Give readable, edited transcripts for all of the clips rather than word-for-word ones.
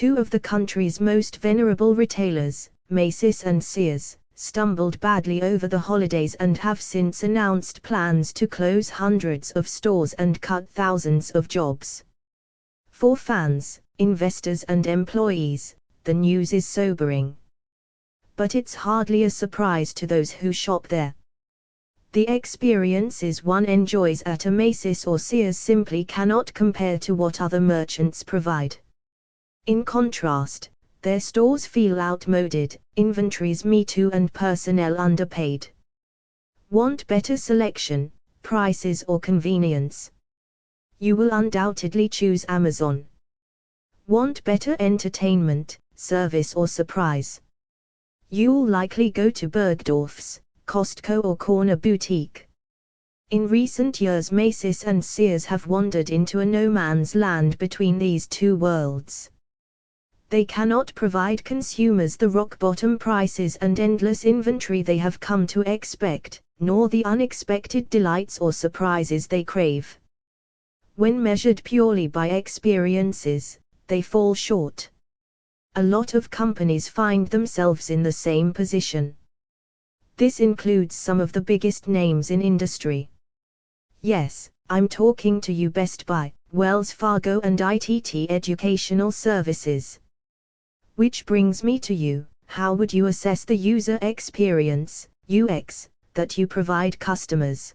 two of the country's most venerable retailers, Macy's and Sears, stumbled badly over the holidays and have since announced plans to close hundreds of stores and cut thousands of jobs. For fans, investors and employees, the news is sobering. But it's hardly a surprise to those who shop there. The experiences one enjoys at a Macy's or Sears simply cannot compare to what other merchants provide. In contrast, their stores feel outmoded, inventories me too and personnel underpaid. Want better selection, prices or convenience? You will undoubtedly choose Amazon. Want better entertainment, service or surprise? You'll likely go to Bergdorf's, Costco or Corner Boutique. In recent years Macy's and Sears have wandered into a no-man's land between these two worlds. They cannot provide consumers the rock-bottom prices and endless inventory they have come to expect, nor the unexpected delights or surprises they crave. When measured purely by experiences, they fall short. A lot of companies find themselves in the same position. This includes some of the biggest names in industry. Yes, I'm talking to you, Best Buy, Wells Fargo and ITT Educational Services. Which brings me to you, how would you assess the user experience, UX, that you provide customers?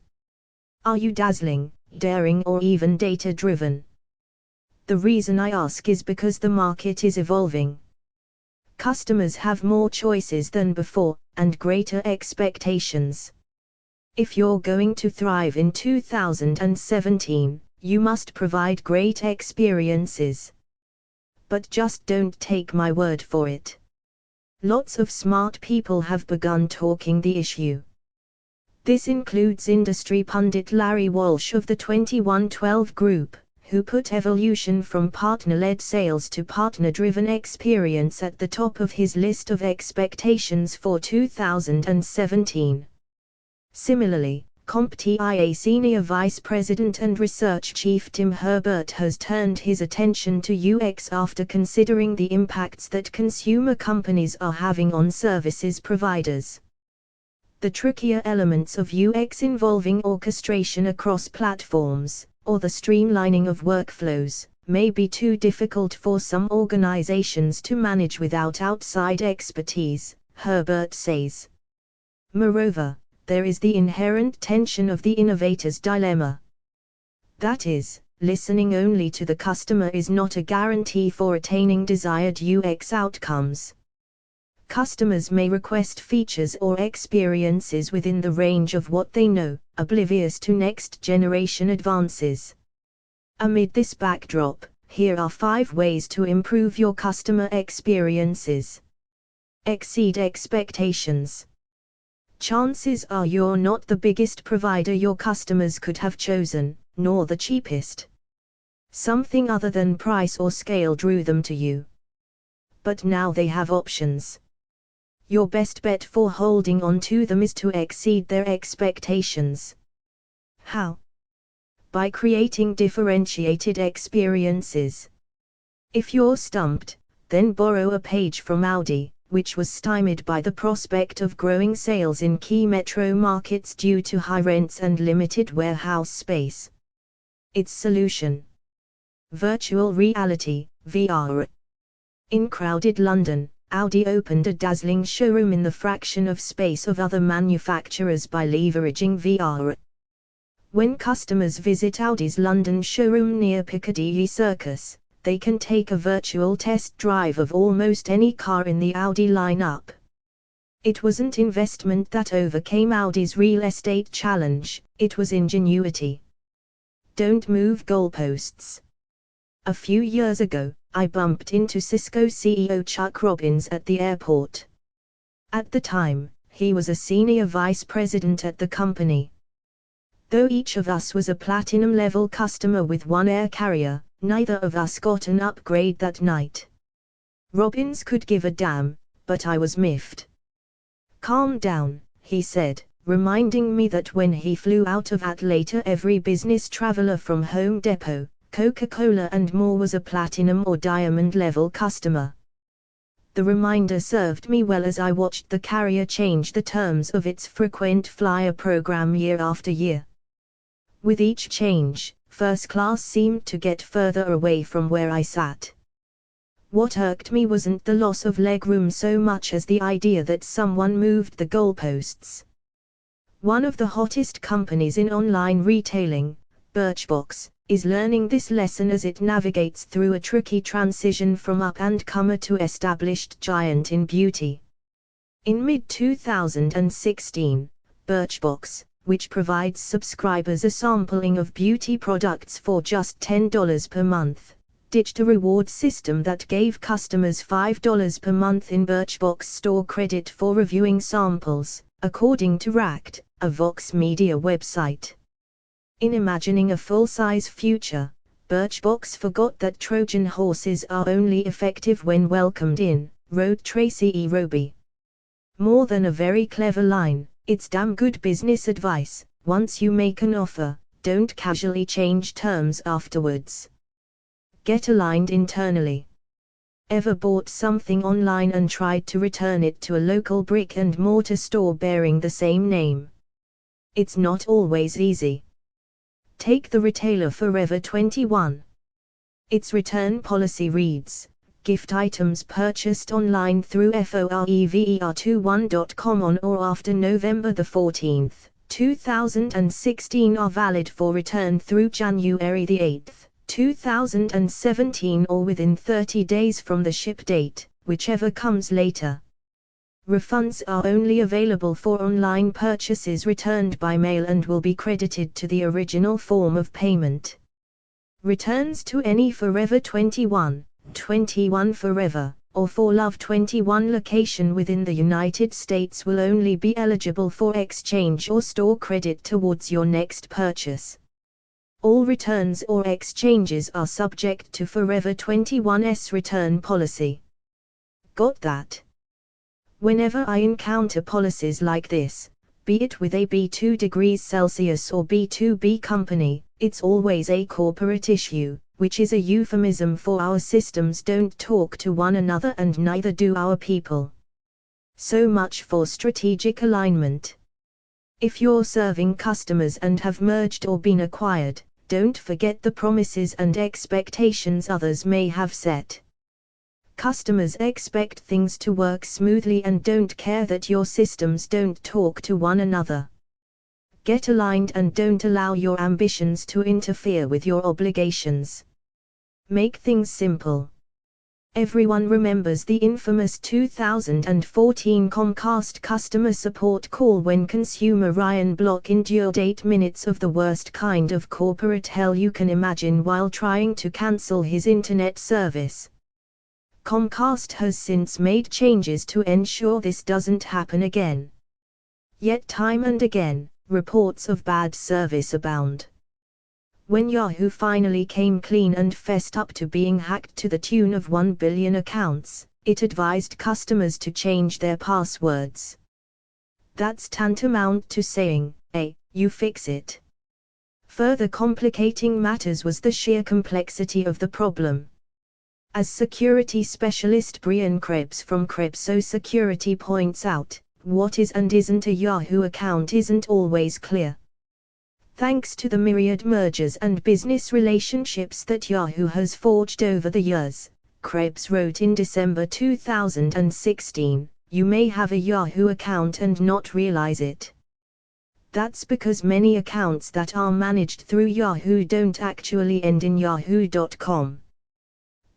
Are you dazzling, daring or even data-driven? The reason I ask is because the market is evolving. Customers have more choices than before, and greater expectations. If you're going to thrive in 2017, you must provide great experiences. But just don't take my word for it. Lots of smart people have begun talking the issue. This includes industry pundit Larry Walsh of the 2112 Group, who put evolution from partner-led sales to partner-driven experience at the top of his list of expectations for 2017. Similarly, CompTIA Senior Vice President and Research Chief Tim Herbert has turned his attention to UX after considering the impacts that consumer companies are having on services providers. The trickier elements of UX involving orchestration across platforms, or the streamlining of workflows, may be too difficult for some organizations to manage without outside expertise, Herbert says. Moreover, there is the inherent tension of the innovator's dilemma. That is, listening only to the customer is not a guarantee for attaining desired UX outcomes. Customers may request features or experiences within the range of what they know, oblivious to next-generation advances. Amid this backdrop, here are 5 ways to improve your customer experiences. Exceed expectations. Chances are you're not the biggest provider your customers could have chosen, nor the cheapest. Something other than price or scale drew them to you. But now they have options. Your best bet for holding on to them is to exceed their expectations. How? By creating differentiated experiences. If you're stumped, then borrow a page from Audi, which was stymied by the prospect of growing sales in key metro markets due to high rents and limited warehouse space. Its solution: virtual reality, VR. In crowded London, Audi opened a dazzling showroom in the fraction of space of other manufacturers by leveraging VR. When customers visit Audi's London showroom near Piccadilly Circus, they can take a virtual test drive of almost any car in the Audi lineup. It wasn't investment that overcame Audi's real estate challenge, it was ingenuity. Don't move goalposts. A few years ago, I bumped into Cisco CEO Chuck Robbins at the airport. At the time, he was a senior vice president at the company. Though each of us was a platinum-level customer with one air carrier, neither of us got an upgrade that night. Robbins could give a damn, but I was miffed. Calm down, he said, reminding me that when he flew out of Atlanta every business traveler from Home Depot, Coca-Cola and more was a platinum or diamond level customer. The reminder served me well as I watched the carrier change the terms of its frequent flyer program year after year. With each change, first class seemed to get further away from where I sat. What irked me wasn't the loss of legroom so much as the idea that someone moved the goalposts. One of the hottest companies in online retailing, Birchbox, is learning this lesson as it navigates through a tricky transition from up-and-comer to established giant in beauty. In mid-2016, Birchbox, which provides subscribers a sampling of beauty products for just $10 per month, ditched a reward system that gave customers $5 per month in Birchbox store credit for reviewing samples, according to Racked, a Vox Media website. In imagining a full-size future, Birchbox forgot that Trojan horses are only effective when welcomed in, wrote Tracy E. Roby. More than a very clever line, it's damn good business advice. Once you make an offer, don't casually change terms afterwards. Get aligned internally. Ever bought something online and tried to return it to a local brick-and-mortar store bearing the same name? It's not always easy. Take the retailer Forever 21. Its return policy reads, gift items purchased online through forever21.com on or after November 14, 2016 are valid for return through January 8, 2017 or within 30 days from the ship date, whichever comes later. Refunds are only available for online purchases returned by mail and will be credited to the original form of payment. Returns to any Forever 21, 21 Forever, or For Love 21 location within the United States will only be eligible for exchange or store credit towards your next purchase. All returns or exchanges are subject to Forever 21's return policy. Got that? Whenever I encounter policies like this, be it with a B2 degrees Celsius or B2B company, it's always a corporate issue, which is a euphemism for our systems don't talk to one another and neither do our people. So much for strategic alignment. If you're serving customers and have merged or been acquired, don't forget the promises and expectations others may have set. Customers expect things to work smoothly and don't care that your systems don't talk to one another. Get aligned and don't allow your ambitions to interfere with your obligations. Make things simple. Everyone remembers the infamous 2014 Comcast customer support call when consumer Ryan Block endured 8 minutes of the worst kind of corporate hell you can imagine while trying to cancel his internet service. Comcast has since made changes to ensure this doesn't happen again. Yet time and again, reports of bad service abound. When Yahoo finally came clean and fessed up to being hacked to the tune of 1 billion accounts, it advised customers to change their passwords. That's tantamount to saying, "Hey, you fix it." Further complicating matters was the sheer complexity of the problem. As security specialist Brian Krebs from Krebso Security points out, what is and isn't a Yahoo account isn't always clear. Thanks to the myriad mergers and business relationships that Yahoo has forged over the years, Krebs wrote in December 2016, you may have a Yahoo account and not realize it. That's because many accounts that are managed through Yahoo don't actually end in yahoo.com.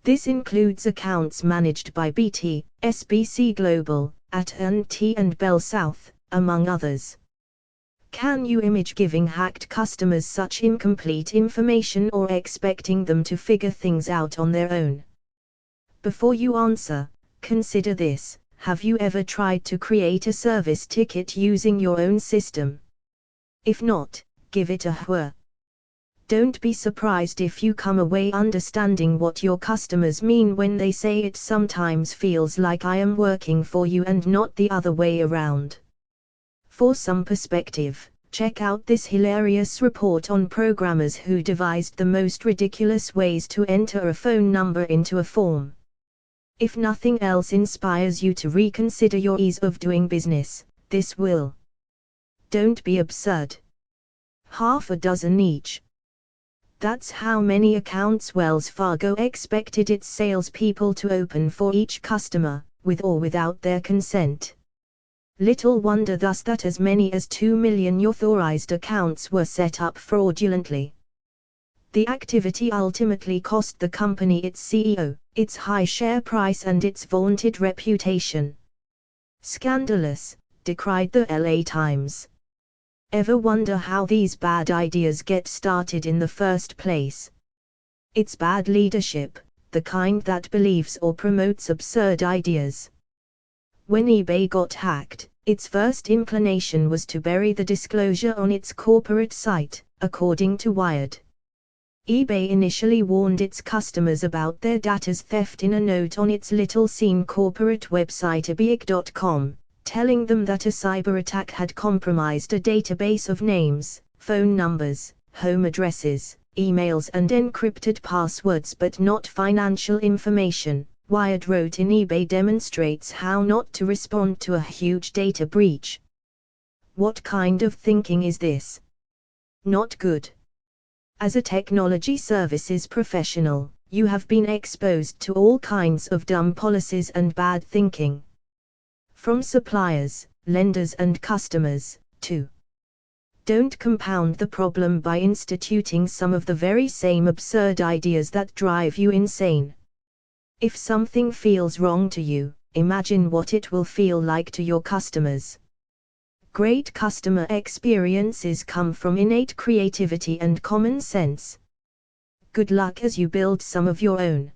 This includes accounts managed by BT, SBC Global, AT&T and Bell South, among others. Can you imagine giving hacked customers such incomplete information or expecting them to figure things out on their own? Before you answer, consider this: have you ever tried to create a service ticket using your own system? If not, give it a whirl. Don't be surprised if you come away understanding what your customers mean when they say it sometimes feels like I am working for you and not the other way around. For some perspective, Check out this hilarious report on programmers who devised the most ridiculous ways to enter a phone number into a form. If nothing else inspires you to reconsider your ease of doing business, this will. Don't be absurd. Half a dozen each. That's how many accounts Wells Fargo expected its salespeople to open for each customer, with or without their consent. Little wonder thus that as many as 2 million authorized accounts were set up fraudulently. The activity ultimately cost the company its CEO, its high share price and its vaunted reputation. Scandalous, decried the LA Times. Ever wonder how these bad ideas get started in the first place? It's bad leadership, the kind that believes or promotes absurd ideas. When eBay got hacked, its first inclination was to bury the disclosure on its corporate site, according to Wired. eBay initially warned its customers about their data's theft in a note on its little-seen corporate website ebay.com, telling them that a cyber attack had compromised a database of names, phone numbers, home addresses, emails and encrypted passwords but not financial information. Wired wrote in eBay demonstrates how not to respond to a huge data breach. What kind of thinking is this? Not good. As a technology services professional, you have been exposed to all kinds of dumb policies and bad thinking. From suppliers, lenders and customers, too. Don't compound the problem by instituting some of the very same absurd ideas that drive you insane. If something feels wrong to you, imagine what it will feel like to your customers. Great customer experiences come from innate creativity and common sense. Good luck as you build some of your own.